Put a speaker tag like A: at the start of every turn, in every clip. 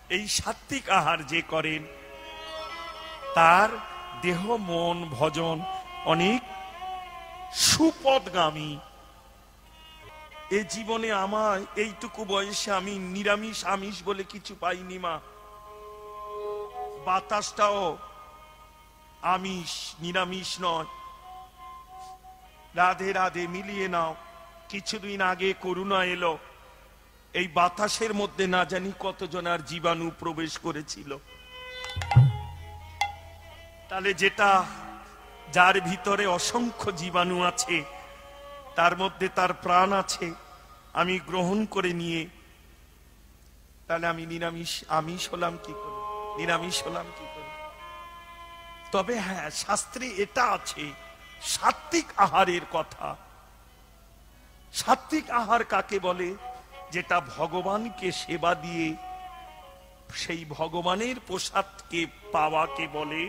A: এই সাত্বিক আহার যে করেন তার দেহ মন ভজন অনেক সুপদগামী। এ জীবনে আমার এইটুকু বয়সে আমি নিরামিষ আমিষ বলে কিছু পাইনি মা। বাতাসটাও আমিষ নিরামিষ নয়। রাধে রাধে মিলিয়ে নাও। কিছুদিন আগে করোনা এলো, এই বাতাসের মধ্যে না জানি কতজনার জীবাণু প্রবেশ করেছিল। তাহলে যেটা যার ভিতরে অসংখ্য জীবাণু আছে তার মধ্যে তার প্রাণ আছে, আমি গ্রহণ করে নিয়ে তাহলে আমি আমিষ হলাম কি করে, নিরামিষ হলাম কি করে? তবে হ্যাঁ, শাস্ত্রে এটা আছে সাত্বিক আহারের কথা। সাত্বিক আহার কাকে বলে? যেটা ভগবানকে সেবা দিয়ে সেই ভগবানের প্রসাদকে পাওয়াকে বলে,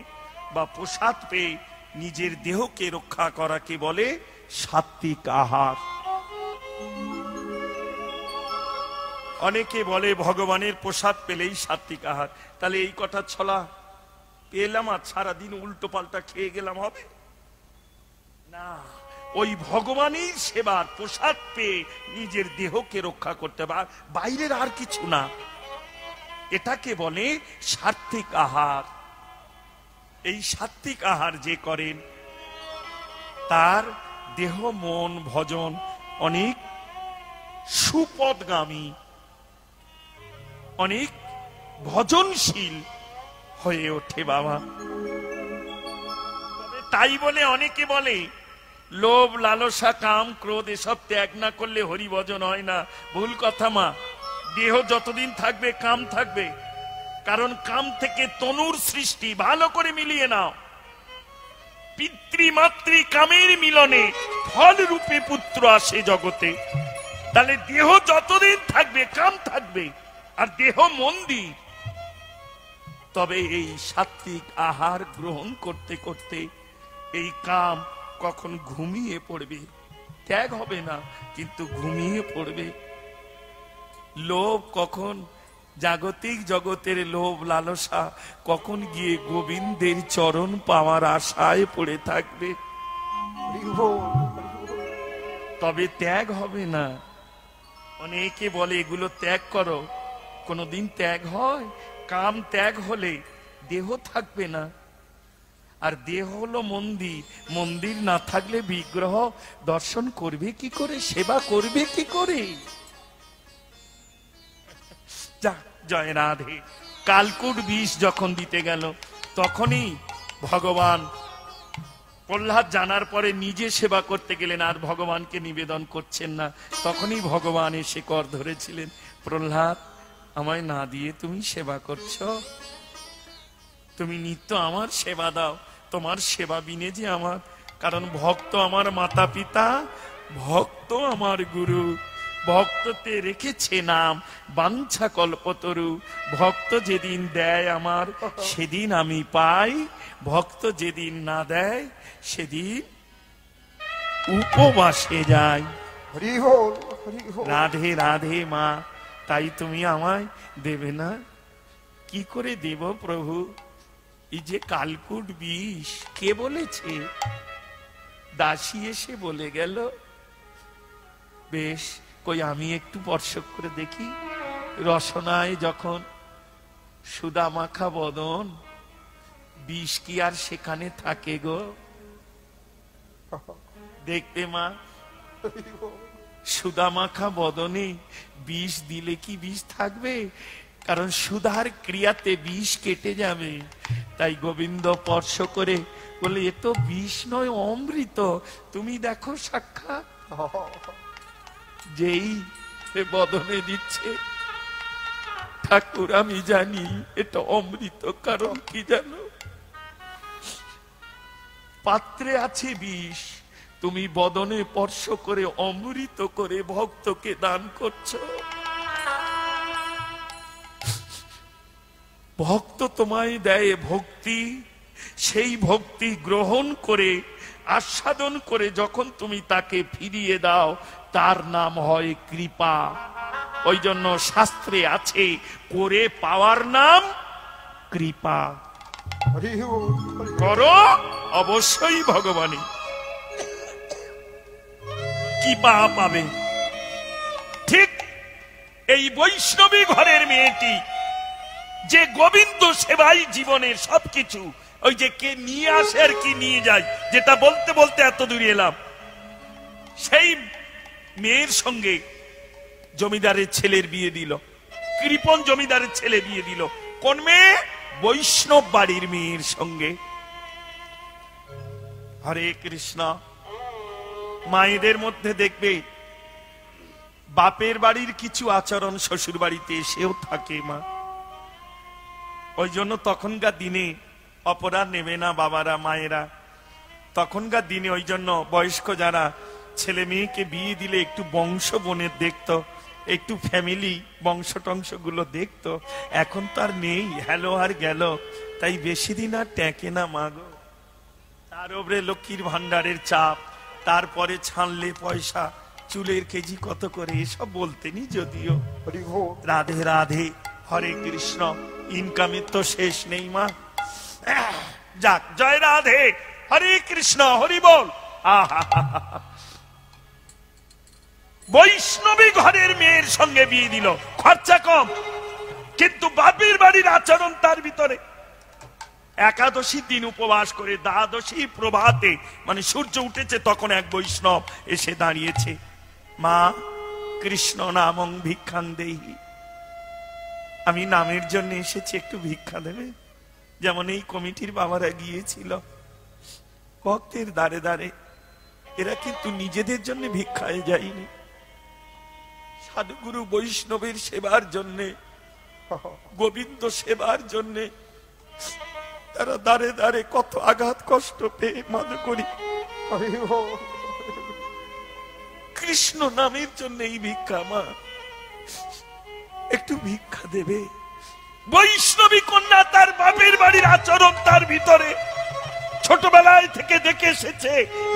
A: বা প্রসাদ পেয়ে নিজের দেহকে রক্ষা করাকে বলে সাত্বিক আহার। অনেকে বলে ভগবানের প্রসাদ পেলেই সাত্বিক আহার। তাহলে এই কথা ছলা পেলাম আর সারাদিন উল্টো পাল্টা খেয়ে গেলাম হবে না। ওই ভগবানের সেবার প্রসাদ পেয়ে নিজের দেহকে রক্ষা করতে হবে, বাইরের আর কিছু না। এটাকে বলে সাত্বিক আহার। এই সাত্বিক আহার যে করেন তার দেহ মন ভজন অনেক সুপদগামী, অনেক ভজনশীল হয়ে ওঠে বাবা। তাই বলে অনেকে বলে লোভ লালসা কাম ক্রোধ এসব ত্যাগ না করলে হরি ভজন হয় না। ভুল কথা মা। দেহ যতদিন থাকবে কাম থাকবে, কারণ কাম থেকে তনুর সৃষ্টি। ভালো করে মিলিয়ে নাও, পিতৃমাতৃ কামের মিলনে ফল রূপে পুত্র আসে জগতে। তাহলে দেহ যতদিন থাকবে কাম থাকবে, আর দেহ মন্দির। তবে এই সাত্বিক আহার গ্রহণ করতে করতে এই কাম কখন ঘুমিয়ে পড়বে, ত্যাগ হবে না কিন্তু ঘুমিয়ে পড়বে। লোভ কখন জাগতিক জগতের লোভ লালসা কখন গিয়ে গোবিন্দের চরণ পাওয়ার আশায় পড়ে থাকবে, তবে ত্যাগ হবে না। অনেকে বলে এগুলো ত্যাগ করো, কোনদিন ত্যাগ হয়? কাম ত্যাগ হলে দেহ থাকবে না, আর দেহ হলো মন্দির। মন্দির না থাকলে বিগ্রহ দর্শন করবে কি করে, সেবা করবে কি করে? জয় রাধে। কালকুট বিষ যখন দিতে গেল তখনই ভগবান প্রহ্লাদ জানার পরে নিজে সেবা করতে গেলেন, আর ভগবানকে নিবেদন করছেন না। তখনই ভগবান এসে কর ধরেছিলেন, প্রহ্লাদ আমায় না দিয়ে তুমি সেবা করছো, তুমি নিত্য আমার সেবা দাও। তোমার সেবা বিনে যে আমার, কারণ ভক্ত আমার মাতা পিতা, ভক্ত আমার গুরু। ভক্ততে রেখেছে নাম বাঞ্ছা কল্পতরু। ভক্ত যেদিন দেয় আমার সেদিন আমি পাই, ভক্ত যেদিন না দেয় সেদিন উপবাসে যাই। রাধে রাধে মা। তাই তুমি আমায় দেবে না? কি করে দেব প্রভু? এই যে কালকুট বিষ কে বলেছে? দাসী এসে বলে গেল। বেশ, কই আমি একটু স্পর্শ করে দেখি। রসনায় যখন সুদা মাখা বদন, বিষ কি আর সেখানে থাকে গো? দেখবে মা, সুদা মাখা বদনে বিষ দিলে কি বিষ থাকবে? কারণ সুধার ক্রিয়াতে বিষ কেটে যাবে। তাই গোবিন্দ স্পর্শ করে বলে এ তো বিষ নয়, অমৃত। তুমি দেখো সাক্ষাৎ। যেই বদনে দিচ্ছে, ঠাকুর আমি জানি এটা অমৃত। কারণ কি জানো? পাত্রে আছে বিষ, তুমি বদনে স্পর্শ করে অমৃত করে ভক্তকে দান করছো। ভক্ত তোমায় দেয় ভক্তি, সেই ভক্তি গ্রহণ করে আস্বাদন করে যখন তুমি তাকে ফিরিয়ে দাও, তার নাম হয় কৃপা। ওই জন্য শাস্ত্রে আছে, করে পাওয়ার নাম কৃপা। করো অবশ্যই ভগবানই কৃপা পাবে। ঠিক এই বৈষ্ণবী ঘরের মেয়েটি যে গোবিন্দ সেবাই জীবনের সবকিছু, ওই যে কে নিয়ে আসে আর কি নিয়ে যায়, যেটা বলতে বলতে এত দূরে এলাম, সেই মেয়ের সঙ্গে জমিদারের ছেলের বিয়ে দিল। কৃপণ জমিদারের ছেলে বিয়ে দিল। কোন মেয়ে? বৈষ্ণব বাড়ির মেয়ের সঙ্গে। হরে কৃষ্ণ। মায়েদের মধ্যে দেখবে বাপের বাড়ির কিছু আচরণ শ্বশুর বাড়িতে এসেও থাকে মা। ওই জন্য তখনকার দিনে অপরাধ নেবে না বাবারা, মায়েরা। তখনকার দিনে ওই জন্য বয়স্ক যারা ছেলে মেয়েকে বিয়ে দিলে একটু বংশ বনের দেখতো, একটু ফ্যামিলি বংশ টংশ গুলো দেখতো। এখন তো আর নেই, হ্যালো আর গেল, তাই বেশি দিন আর টেকে না মা গো। তার উপরে লক্ষ্মীর ভান্ডারের চাপ, তারপরে ছানলে পয়সা, চুলের কেজি কত করে, এসব বলতেনি যদিও। রাধে রাধে, হরে কৃষ্ণ। ইনকামের তো শেষ নেই মা। যাক, জয় রাধে, হরে কৃষ্ণ, হরি বল। আহা, বৈষ্ণবী ঘরের মেয়ের সঙ্গে বিয়ে দিল, খরচা কম, কিন্তু বাপের বাড়ির আচরণ তার ভিতরে। একাদশী দিন উপবাস করে দ্বাদশী প্রভাতে, মানে সূর্য উঠেছে, তখন এক বৈষ্ণব এসে দাঁড়িয়েছে। মা, কৃষ্ণ নামং ভিক্ষাং দেহি, আমি নামের জন্য এসেছি, একটু ভিক্ষা দেবে। যেমন এই কমিটির বাবারা গিয়েছিল ভক্তের দ্বারে দ্বারে, এরা কিন্তু নিজেদের জন্য ভিক্ষায় যায়নি, সাধুগুরু বৈষ্ণবের সেবার জন্যে, গোবিন্দ সেবার জন্যে তারা দ্বারে দ্বারে কত আঘাত কষ্ট পেয়ে মাঝে করি কৃষ্ণ নামের জন্য এই ভিক্ষা। মা, একটু ভিক্ষা দেবে। বৈষ্ণবী কন্যা, তার বাপের বাড়ির আচরণ তার ভিতরে ছোটবেলায় থেকে দেখে এসেছে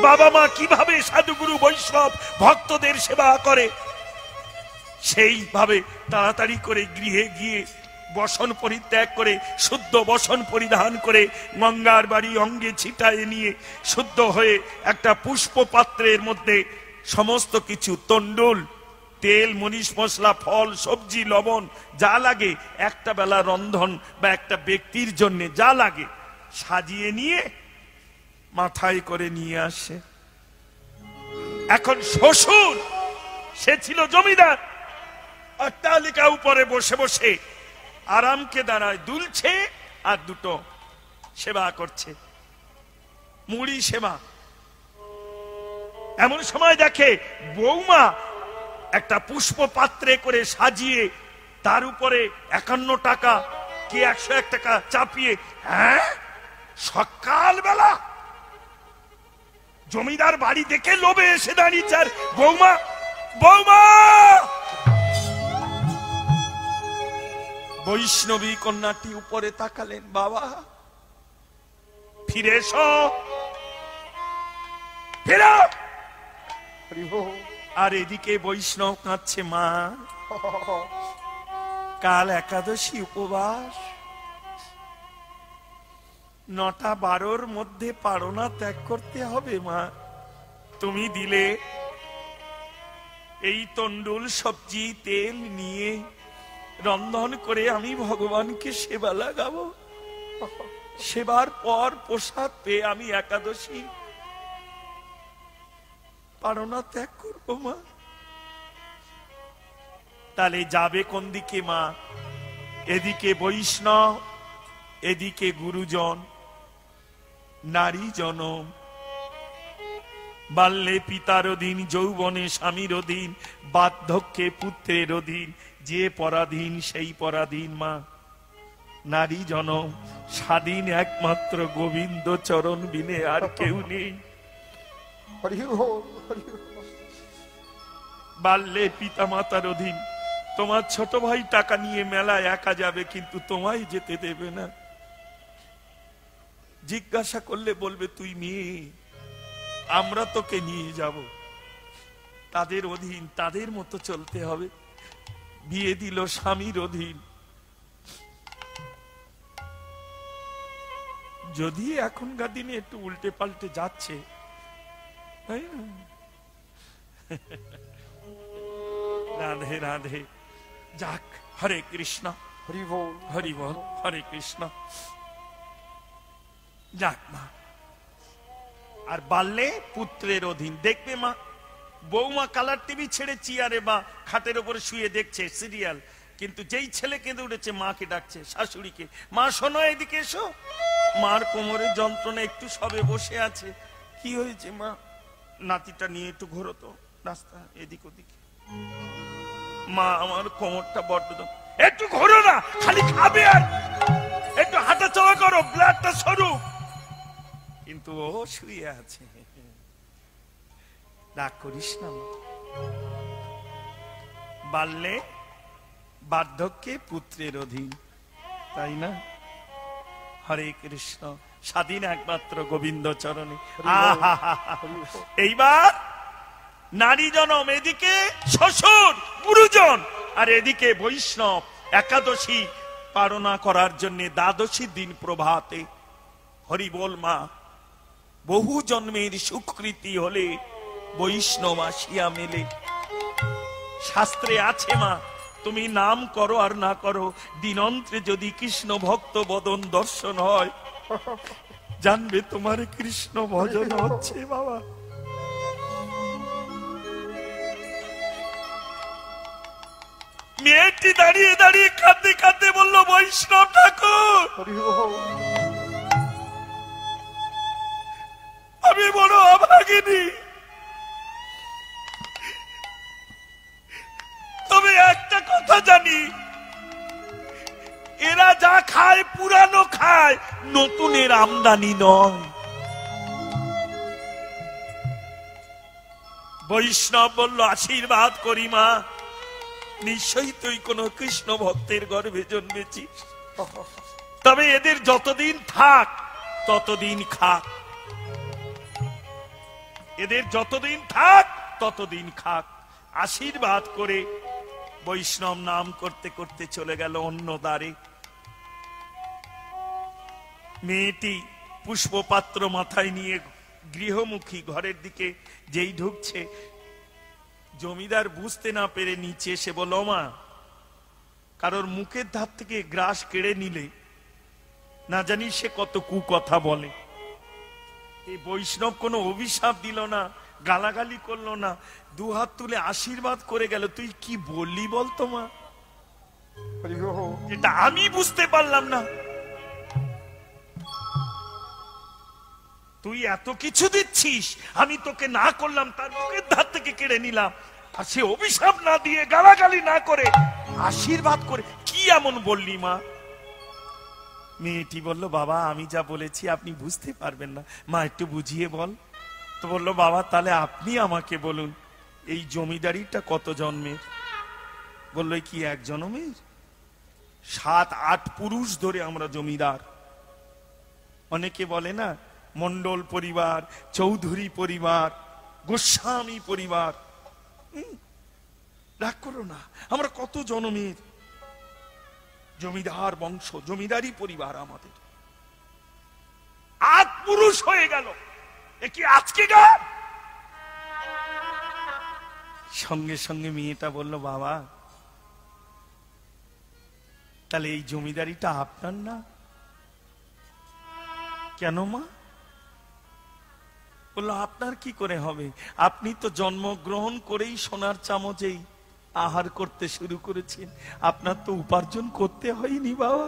A: বাবা মা কিভাবে সাধুগুরু বৈষ্ণব ভক্তদের সেবা করে। সেইভাবে তাড়াতাড়ি করে গৃহে গিয়ে বসন পরিত্যাগ করে, শুদ্ধ বসন পরিধান করে, গঙ্গার বাড়ি অঙ্গে ছিটায় নিয়ে শুদ্ধ হয়ে একটা পুষ্প পাত্রের মধ্যে সমস্ত কিছু, তন্ডুল, তেল, মনীষ মশলা, ফল, সবজি, লবণ, যা লাগে একটা বেলা রন্ধন বা একটা ব্যক্তির জন্য যা লাগে সাজিয়ে নিয়ে মাথায় করে নিয়ে আসে। এখন শ্বশুর, সে ছিল জমিদার, অট্টালিকা উপরে বসে বসে আরামকে দাঁড়ায় দুলছে আর দুটো সেবা করছে, মুড়ি সেবা। এমন সময় দেখে বৌমা একটা পুষ্প পাত্রে করে সাজিয়ে তার উপরে 51 টাকা কি 101 টাকা চাপিয়ে, হ্যাঁ সকাল বেলা জমিদার বাড়ি দেখে লোভে এসে দাঁড়িয়েছে। আর বৌমা, বৌমা, বৈষ্ণবী কন্যাটি উপরে তাকালেন, বাবা ফিরে এসো, ফিরো। আর এদিকে বৈষ্ণব কাঁদছে, মা কাল একাদশী উপবাস, 9টা 12র মধ্যে পারনা ত্যাগ করতে হবে। মা, তুমি দিলে এই তন্ডুল, সবজি, তেল নিয়ে রন্ধন করে আমি ভগবানকে সেবা লাগাবো, সেবার পর প্রসাদ পেয়ে আমি একাদশী পারনা ত্যাগ করবো। মা, তাহলে যাবে কোন দিকে মা? এদিকে বৈষ্ণব, এদিকে গুরুজন, নারী জনম। বাল্যে পিতার অধীন, যৌবনে স্বামীর অধীন, বার্ধক্যে পুত্রের অধীন, যে পরাধীন সেই পরাধীন। মা, নারী জনম, স্বাধীন একমাত্র গোবিন্দ চরণ বিনে আর কেউ নেই। বাল্যে পিতা মাতার অধীন, তোমার ছোট ভাই টাকা নিয়ে মেলায় একা যাবে, কিন্তু তোমায় যেতে দেবে না। জিজ্ঞাসা করলে বলবে তুই মেয়ে, আমরা তোকে নিয়ে যাব। তাদের অধীন, তাদের মতো চলতে হবে। বিয়ে দিল স্বামীর অধীন। যদি এখনকার দিনে একটু উল্টে পাল্টে যাচ্ছে, তাই না? রাধে রাধে। যাক, হরে কৃষ্ণ।
B: হরি বল,
A: হরি বল, হরে কৃষ্ণ। যাক মা, আর বাড়লে পুত্রের অধীন। দেখবে মা, বৌমা কালার টিভি ছেড়ে চেয়ারে বা খাটের উপরে শুয়ে দেখছে সিরিয়াল, কিন্তু যেই ছেলে কেঁদে উঠেছে মাকে ডাকছে, শাশুড়িকে, মা শোনো এদিকে এসো। মার কোমরে যন্ত্রণা, একটু সবে বসে আছে। কি হয়েছে মা? নাতিটা নিয়ে একটু ঘোরো তো রাস্তা এদিক ওদিক। মা আমার কোমরটা বড্ড, একটু ঘোরো না, খালি খাবে আর একটু হাঁটা চলা করো, ব্লাডটা সরু। কিন্তু ও শুয়ে আছে। রাগ করিস না মা। বাল্যে বার্ধক্যে পুত্রের অধীন, তাই না? হরে কৃষ্ণ। স্বাধীন একমাত্র গোবিন্দ চরণে। এইবার নারী জনম, এদিকে শ্বশুর গুরুজন, আর এদিকে বৈষ্ণব একাদশী পালনা করার জন্য দ্বাদশী দিন প্রভাতে। হরি বল মা। বহু জন্মের সুকৃতি হলে বৈষ্ণব আসিয়া মেলে। শাস্ত্রে আছে মা, তুমি নাম করো আর না করো, দিনন্ত্রে যদি কৃষ্ণ ভক্ত বদন দর্শন হয়, জানবে তোমার কৃষ্ণ ভজন হচ্ছে। বাবা, মেয়েটি দাঁড়িয়ে দাঁড়িয়ে কাঁদতে কাঁদতে বলল, বৈষ্ণব ঠাকুর, আমি বড় অভাগিনী, তবে একটা কথা জানি, এরা যা খায় পুরানো খায়, নতুনের আমদানি নয়। বৈষ্ণব বলল, আশীর্বাদ করি মা, নিশ্চয়ই তুই কোন কৃষ্ণ ভক্তের গর্ভে জন্মেছিস, তবে এদের যতদিন থাক ততদিন খাক, এদের যতদিন থাক ততদিন খাক। আশীর্বাদ করে বৈষ্ণব নাম করতে করতে চলে গেল অন্য দ্বারে। মেয়েটি পুষ্পপাত্র মাথায় নিয়ে গৃহমুখী ঘরের দিকে যেই ঢুকছে, জমিদার বুঝতে না পেরে নিচে এসে বলল, মা, কারোর মুখের ধার থেকে গ্রাস কেড়ে নিলে না জানি সে কত কুকথা বলে। এই বৈষ্ণব কোনো অভিশাপ দিল না, গালাগালি করলো না, দুহাত তুলে আশীর্বাদ করে গেল। তুই কি বললি বলতো মা? এটা আমি বুঝতে পারলাম না। তুই এত কিছু দিচ্ছিস, আমি তোকে না করলাম, তার মুখের ধার থেকে কেড়ে নিলাম, আর সে অভিশাপ না দিয়ে গালাগালি না করে আশীর্বাদ করে, কি এমন বললি মা? মেয়েটি বলল, বাবা, আমি যা বলেছি আপনি বুঝতে পারবেন না, মা একটু বুঝিয়ে বল। তো বললো, বাবা, তাহলে আপনি আমাকে বলুন, এই জমিদারিটা কত জন্মের? বললো, কি এক জন্মের? 7-8 পুরুষ ধরে আমরা জমিদার। অনেকে বলে না, মন্ডল পরিবার, চৌধুরী পরিবার, গোস্বামী পরিবার। রাগ করো না, আমরা কত জন্মের জমিদার বংশ, জমিদারি পরিবার আমাদের। 8 পুরুষ হয়ে গেল, এ কি আজকে গান? সঙ্গে সঙ্গে মেয়েটা বলল, বাবা, তাহলে এই জমিদারিটা আপনার না? কেন মা? বললো, আপনার কি করে হবে? আপনি তো জন্মগ্রহণ করেই সোনার চামচেই আহার করতে শুরু করেছেন, আপনার তো উপার্জন করতে হয়নি বাবা।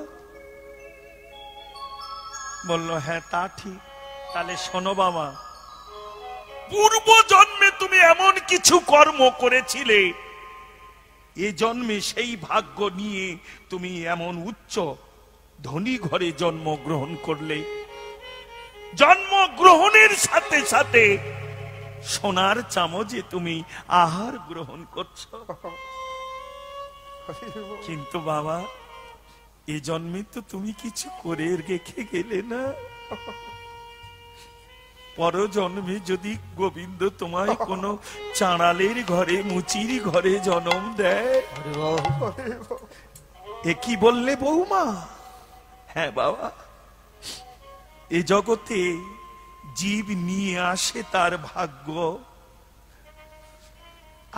A: বলল, হ্যাঁ তা ঠিক, তাহলে শোনো বাবা, পূর্ব জন্মে তুমি এমন কিছু কর্ম করেছিলে, এ জন্মে সেই ভাগ্য নিয়ে তুমি এমন উচ্চ ধনী ঘরে জন্মগ্রহণ করলে, জন্মগ্রহণের সাথে সাথে সোনার চামচে তুমি আহার গ্রহণ করছো। কিন্তু বাবা, এ জন্মে তো তুমি কিছু করে রেখে গেলে না। পরজন্মে যদি গোবিন্দ তোমায় কোনো চাঁড়ালের ঘরে মুচির ঘরে জন্ম দেয়। এ কি বললে বৌমা? হ্যাঁ বাবা, এ জগতে জীব নিয়ে আসে তার ভাগ্য,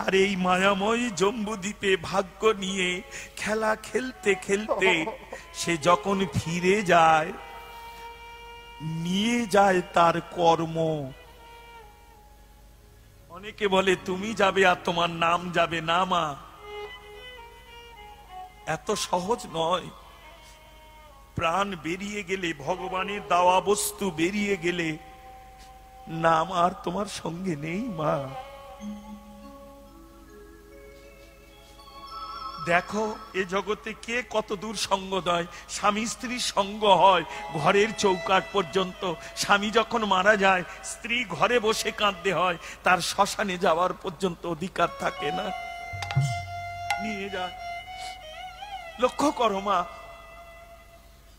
A: আর এই মায়াময় জম্বুদ্বীপে ভাগ্য নিয়ে খেলা খেলতে খেলতে সে যখন ফিরে যায়, নিয়ে যায় তার কর্ম। অনেকে বলে তুমি যাবে আর তোমার নাম যাবে না। মা, এত সহজ নয়। প্রাণ বেরিয়ে গেলে, ভগবানের দেওয়া বস্তু বেরিয়ে গেলে নাম আর তোমার সঙ্গে নেই। মা দেখো, এ জগতে কে কত দূর সঙ্গ দেয়। স্বামী স্ত্রীর সঙ্গ হয় ঘরের চৌকাঠ পর্যন্ত। স্বামী যখন মারা যায়, স্ত্রী ঘরে বসে কাঁদতে হয়, তার শ্মশানে যাওয়ার পর্যন্ত অধিকার থাকে না, নিয়ে যায়। লক্ষ্য করো মা,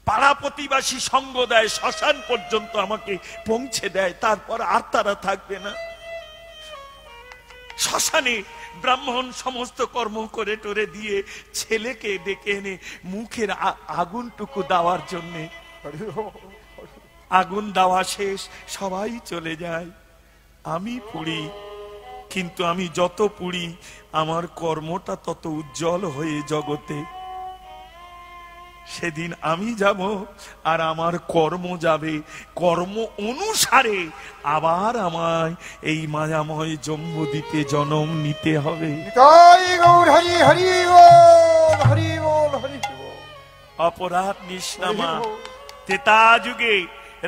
A: পাড়া প্রতিবাসী সঙ্গ দেয়, শ্মশান পর্যন্ত আমাকে পৌঁছে দেয়, তারপর আর তারা থাকবে না। শ্মশানে ব্রাহ্মণ সমস্ত কর্ম করে টরে দিয়ে ছেলেকে ডেকে এনে মুখের আগুনটুকু দেওয়ার জন্যে, আগুন দেওয়া শেষ, সবাই চলে যায়, আমি পুড়ি। কিন্তু আমি যত পুড়ি, আমার কর্মটা তত উজ্জ্বল হয়ে জগতে। সেদিন আমি যাব আর আমার কর্ম যাবে, কর্ম অনুসারে আবার আমায় এই মায়াময় জম্বুদ্বীপে জন্ম নিতে হবে। অপরাধ নিষ্ণামা। ত্রেতা যুগে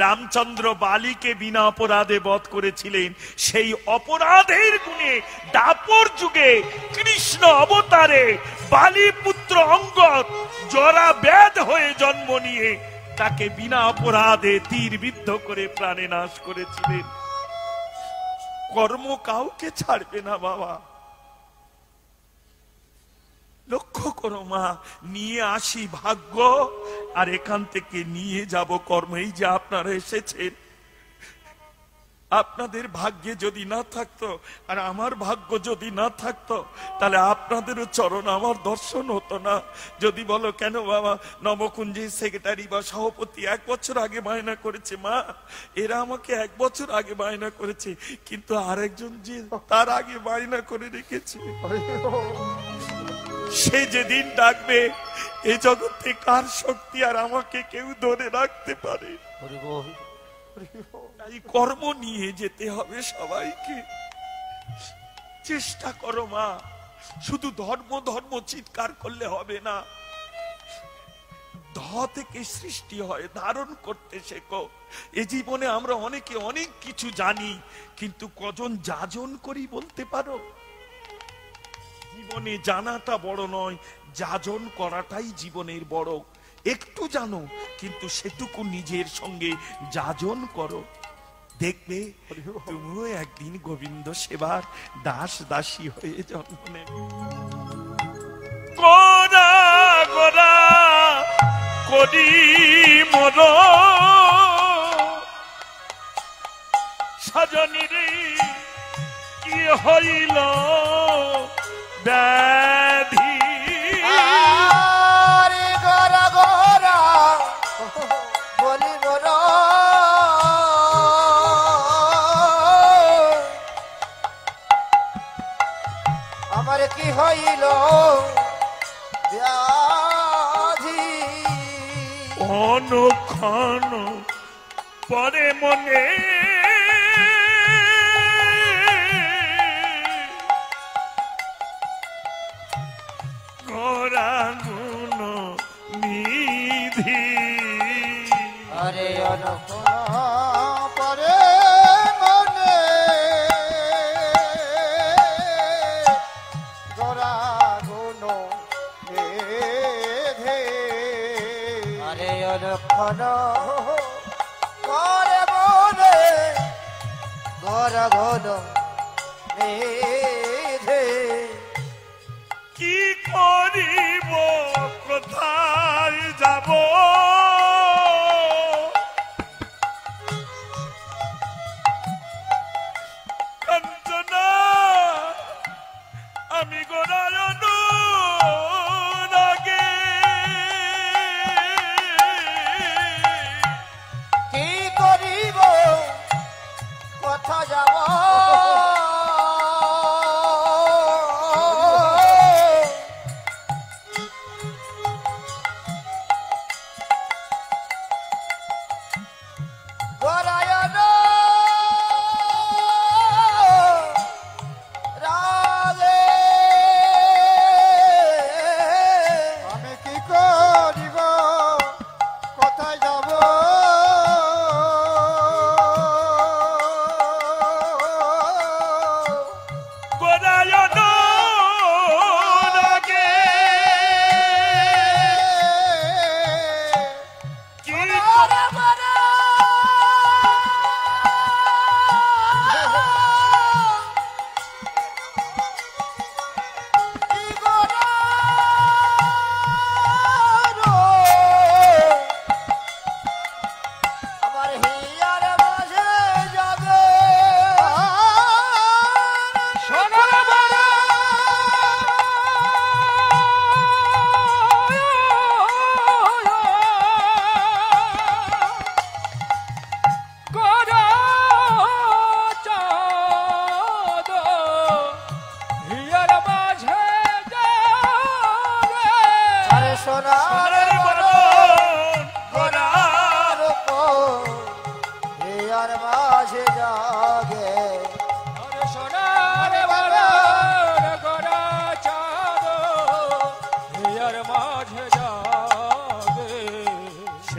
A: রামচন্দ্র বালিকে বিনা অপরাধে বধ করেছিলেন, সেই অপরাধের গুণে দাপর যুগে কৃষ্ণ অবতারে বালি পুত্র অঙ্গদ জরা ব্যাধ হয়ে জন্ম নিয়ে তাকে বিনা অপরাধে তীর বিদ্ধ করে প্রাণে নাশ করেছিলেন। কর্ম কাউকে ছাড়বে না বাবা। লক্ষ্য করো মা, নিয়ে আসি ভাগ্য, আর এখান থেকে নিয়ে যাব কর্ম। এই যে আপনারা এসেছেন, আপনাদের ভাগ্যে যদি না থাকতো আর আমার ভাগ্য যদি না থাকতো, তাহলে আপনাদেরও চরণ আমার দর্শন হতো না। যদি বলো কেন বাবা, নবকুঞ্জের সেক্রেটারি বা সভাপতি 1 বছর আগে বায়না করেছে, মা এরা আমাকে 1 বছর আগে বায়না করেছে, কিন্তু আরেকজন যে তার আগে বায়না করে রেখেছে, সে যেদিন ডাকবে, এ জগতে কার শক্তি আর আমাকে কেউ ধরে রাখতে পারে? তাই কর্ম নিয়ে যেতে হবে সবাইকে। চেষ্টা করো মা, শুধু ধর্ম ধর্ম চিৎকার করলে হবে না। ধ থেকে সৃষ্টি হয়, ধারণ করতে শেখো। এ জীবনে আমরা অনেকে অনেক কিছু জানি, কিন্তু কজন যাজন করি বলতে পারো? জীবনে জানাটা বড় নয়, যাজন করাটাই জীবনের বড়। একটু জানো, কিন্তু সেটুকু নিজের সঙ্গে যাজন করো, দেখবে তুমিও একদিন গোবিন্দ সেবার দাস দাসী হয়ে জন্ম নেবে। গোরা গোরা করি মর সজনীরে কি হইল ব্যাধি,
B: গোরা গোরা বলি মোর আমার কি হইল ব্যাধি,
A: অনুক্ষণ পরে মনে গোরা গুণ নিধি,
B: আরে অনুক্ষণ পরে মনে গোরা গুণ নিধি, আরে অনুক্ষণ পরে মনে গোরা গুণ নিধি,
A: কি করিব কোথায় যাব,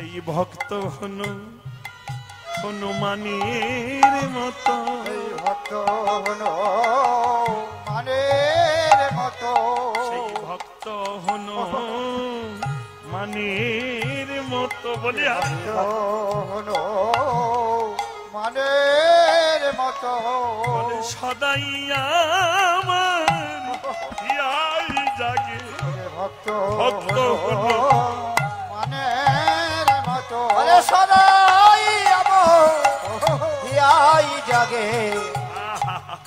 A: সেই ভক্ত হনুমানের মতো,
B: এই ভক্ত হনুমানের মতো,
A: সেই ভক্ত হনুমানের মতো বলে
B: ভক্ত হনুমানের মতো
A: বলে সদাই আমার হিয়াই জাগে।
B: ভক্ত
A: ভক্ত
B: হনুমানের মতো সদাই আমার হিয়াই জাগে।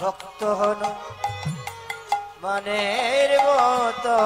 B: ভক্ত হনুমানের মতো